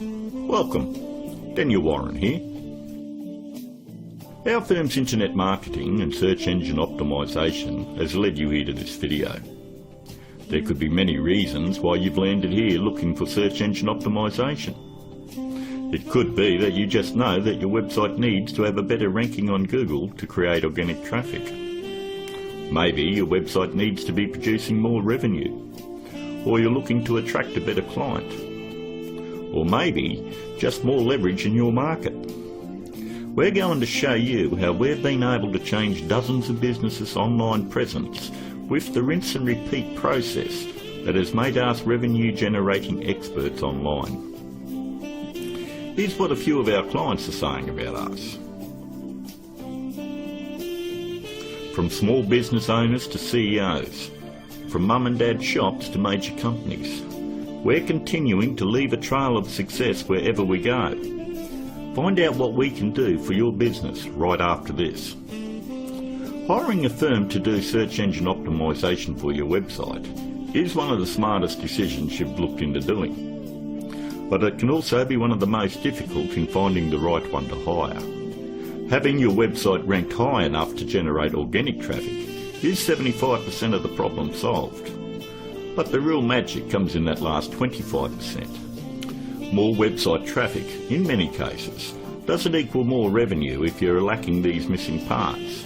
Welcome, Daniel Warren here. Our firm's internet marketing and search engine optimisation has led you here to this video. There could be many reasons why you've landed here looking for search engine optimisation. It could be that you just know that your website needs to have a better ranking on Google to create organic traffic. Maybe your website needs to be producing more revenue, or you're looking to attract a better client, or maybe just more leverage in your market. We're going to show you how we've been able to change dozens of businesses' online presence with the rinse and repeat process that has made us revenue generating experts online. Here's what a few of our clients are saying about us. From small business owners to CEOs, from mum and dad shops to major companies, we're continuing to leave a trail of success wherever we go. Find out what we can do for your business right after this. Hiring a firm to do search engine optimisation for your website is one of the smartest decisions you've looked into doing. But it can also be one of the most difficult in finding the right one to hire. Having your website ranked high enough to generate organic traffic is 75% of the problem solved. But the real magic comes in that last 25%. More website traffic, in many cases, doesn't equal more revenue if you're lacking these missing parts.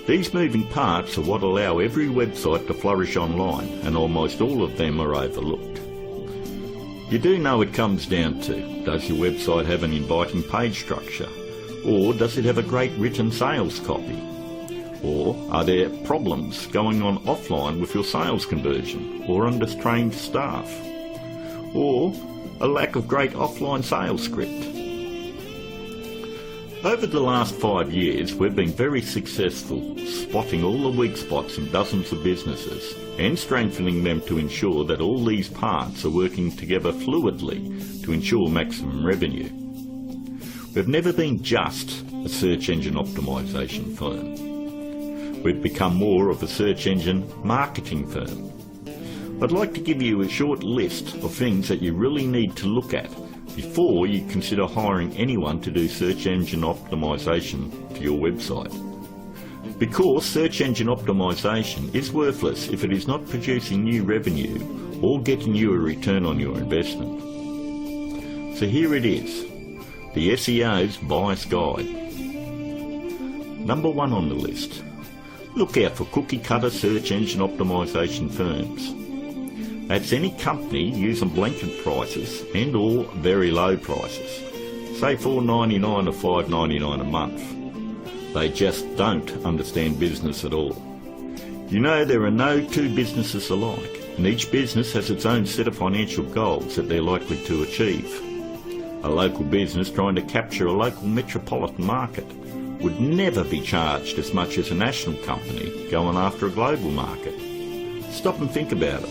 These moving parts are what allow every website to flourish online, and almost all of them are overlooked. You do know it comes down to, does your website have an inviting page structure? Or does it have a great written sales copy? Or are there problems going on offline with your sales conversion or undertrained staff? Or a lack of great offline sales script? Over the last 5 years, we've been very successful spotting all the weak spots in dozens of businesses and strengthening them to ensure that all these parts are working together fluidly to ensure maximum revenue. We've never been just a search engine optimisation firm. We've become more of a search engine marketing firm. I'd like to give you a short list of things that you really need to look at before you consider hiring anyone to do search engine optimisation for your website. Because search engine optimisation is worthless if it is not producing new revenue or getting you a return on your investment. So here it is, the SEO's Bias Guide. Number 1 on the list. Look out for cookie-cutter search engine optimisation firms. That's any company using blanket prices and or very low prices, say $4.99 or $5.99 a month. They just don't understand business at all. You know, there are no two businesses alike, and each business has its own set of financial goals that they're likely to achieve. A local business trying to capture a local metropolitan market would never be charged as much as a national company going after a global market. Stop and think about it.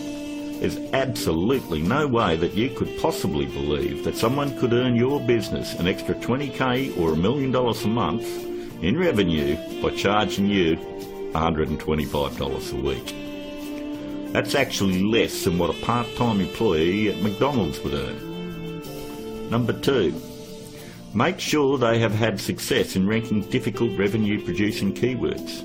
There's absolutely no way that you could possibly believe that someone could earn your business an extra $20,000 or $1 million a month in revenue by charging you $125 a week. That's actually less than what a part-time employee at McDonald's would earn. Number 2. Make sure they have had success in ranking difficult revenue-producing keywords.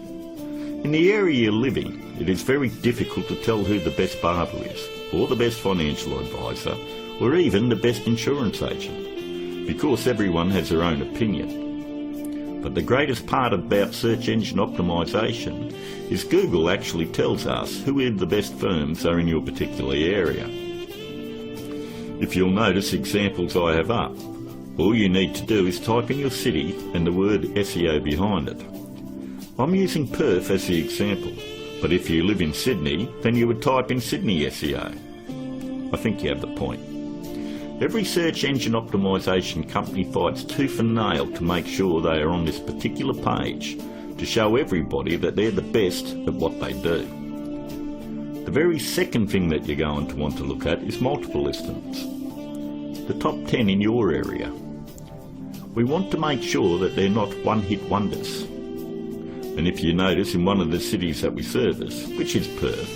In the area you live in, it is very difficult to tell who the best barber is, or the best financial advisor, or even the best insurance agent, because everyone has their own opinion. But the greatest part about search engine optimisation is Google actually tells us who the best firms are in your particular area. If you'll notice examples I have up, all you need to do is type in your city and the word SEO behind it. I'm using Perth as the example, but if you live in Sydney, then you would type in Sydney SEO. I think you have the point. Every search engine optimisation company fights tooth and nail to make sure they are on this particular page to show everybody that they're the best at what they do. The very second thing that you're going to want to look at is multiple listings. The top 10 in your area. We want to make sure that they're not one-hit wonders. And if you notice, in one of the cities that we service, which is Perth,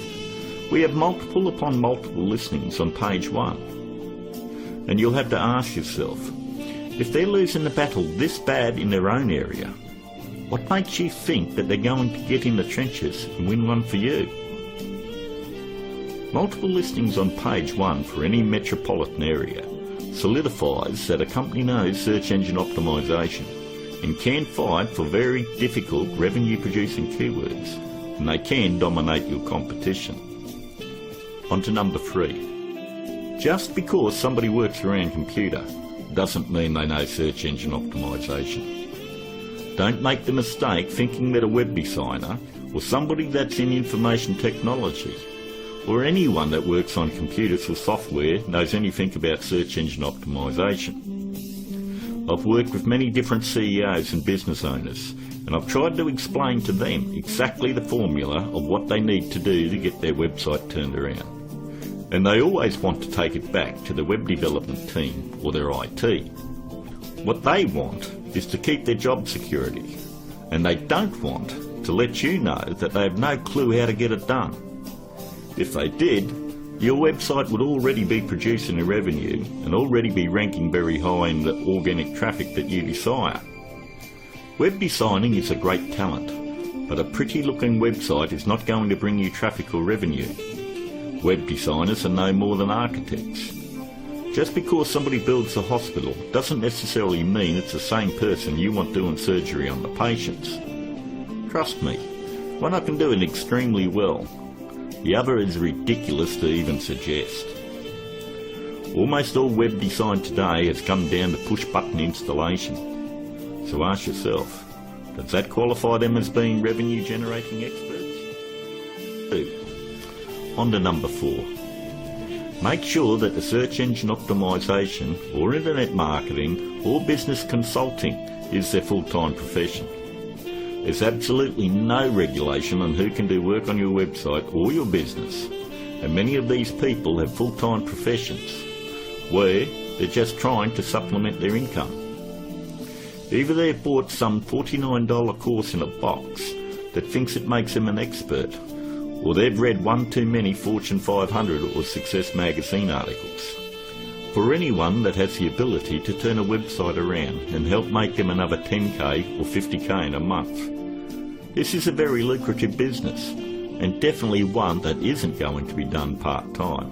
we have multiple upon multiple listings on page 1. And you'll have to ask yourself, if they're losing the battle this bad in their own area, what makes you think that they're going to get in the trenches and win one for you? Multiple listings on page 1 for any metropolitan area solidifies that a company knows search engine optimization and can fight for very difficult revenue producing keywords, and they can dominate your competition. On to number 3. Just because somebody works around computer doesn't mean they know search engine optimization. Don't make the mistake thinking that a web designer or somebody that's in information technology or anyone that works on computers or software knows anything about search engine optimization. I've worked with many different CEOs and business owners, and I've tried to explain to them exactly the formula of what they need to do to get their website turned around. And they always want to take it back to the web development team or their IT. What they want is to keep their job security, and they don't want to let you know that they have no clue how to get it done. If they did, your website would already be producing a revenue and already be ranking very high in the organic traffic that you desire. Web designing is a great talent, but a pretty looking website is not going to bring you traffic or revenue. Web designers are no more than architects. Just because somebody builds a hospital doesn't necessarily mean it's the same person you want doing surgery on the patients. Trust me, one I can do it extremely well. The other is ridiculous to even suggest. Almost all web design today has come down to push-button installation. So ask yourself, does that qualify them as being revenue-generating experts? 2. On to number 4. Make sure that the search engine optimization or internet marketing or business consulting is their full-time profession. There's absolutely no regulation on who can do work on your website or your business, and many of these people have full-time professions where they're just trying to supplement their income. Either they've bought some $49 course in a box that thinks it makes them an expert, or they've read one too many Fortune 500 or Success magazine articles. For anyone that has the ability to turn a website around and help make them another 10k or 50k in a month, this is a very lucrative business, and definitely one that isn't going to be done part-time.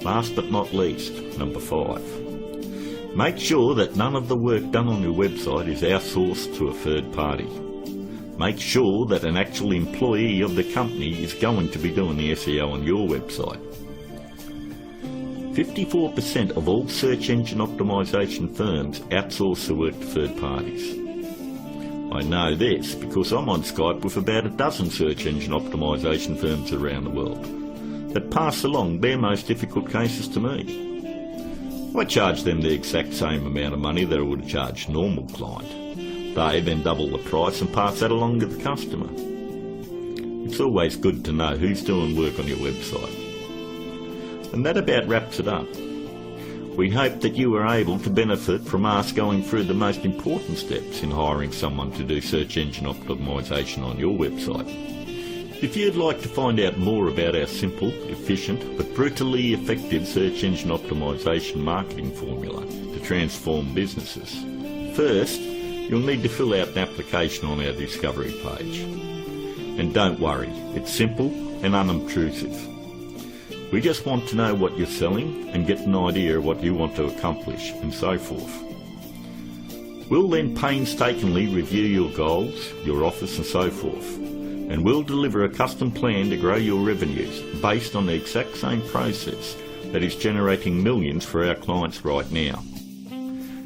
Last but not least, number 5. Make sure that none of the work done on your website is outsourced to a third party. Make sure that an actual employee of the company is going to be doing the SEO on your website. 54% of all search engine optimization firms outsource the work to third parties. I know this because I'm on Skype with about a dozen search engine optimization firms around the world that pass along their most difficult cases to me. I charge them the exact same amount of money that I would charge a normal client. They then double the price and pass that along to the customer. It's always good to know who's doing work on your website. And that about wraps it up. We hope that you were able to benefit from us going through the most important steps in hiring someone to do search engine optimization on your website. If you'd like to find out more about our simple, efficient but brutally effective search engine optimization marketing formula to transform businesses, first, you'll need to fill out an application on our Discovery page. And don't worry, it's simple and unobtrusive. We just want to know what you're selling and get an idea of what you want to accomplish and so forth. We'll then painstakingly review your goals, your offers and so forth, and we'll deliver a custom plan to grow your revenues based on the exact same process that is generating millions for our clients right now.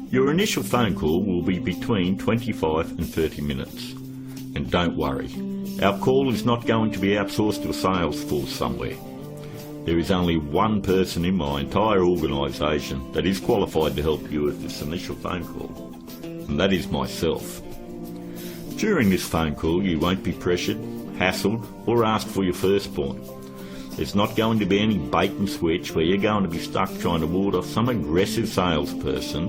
Your initial phone call will be between 25 and 30 minutes. And don't worry, our call is not going to be outsourced to a sales force somewhere. There is only one person in my entire organisation that is qualified to help you with this initial phone call, and that is myself. During this phone call you won't be pressured, hassled or asked for your firstborn. There's not going to be any bait and switch where you're going to be stuck trying to ward off some aggressive salesperson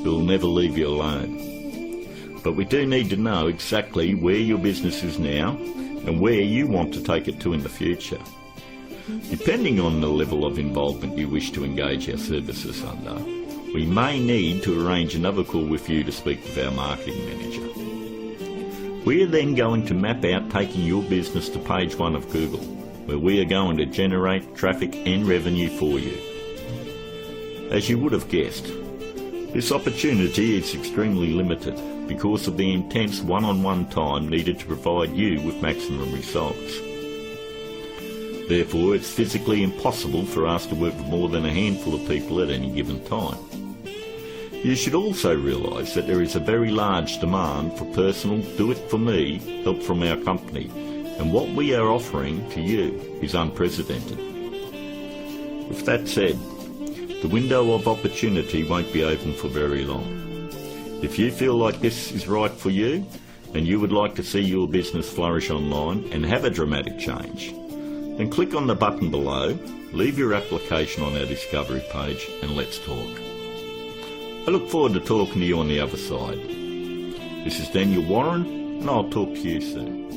who will never leave you alone. But we do need to know exactly where your business is now and where you want to take it to in the future. Depending on the level of involvement you wish to engage our services under, we may need to arrange another call with you to speak with our marketing manager. We are then going to map out taking your business to page 1 of Google, where we are going to generate traffic and revenue for you. As you would have guessed, this opportunity is extremely limited because of the intense one-on-one time needed to provide you with maximum results. Therefore, it's physically impossible for us to work with more than a handful of people at any given time. You should also realise that there is a very large demand for personal do-it-for-me help from our company, and what we are offering to you is unprecedented. With that said, the window of opportunity won't be open for very long. If you feel like this is right for you, and you would like to see your business flourish online and have a dramatic change, then click on the button below, leave your application on our discovery page, and let's talk. I look forward to talking to you on the other side. This is Daniel Warren, and I'll talk to you soon.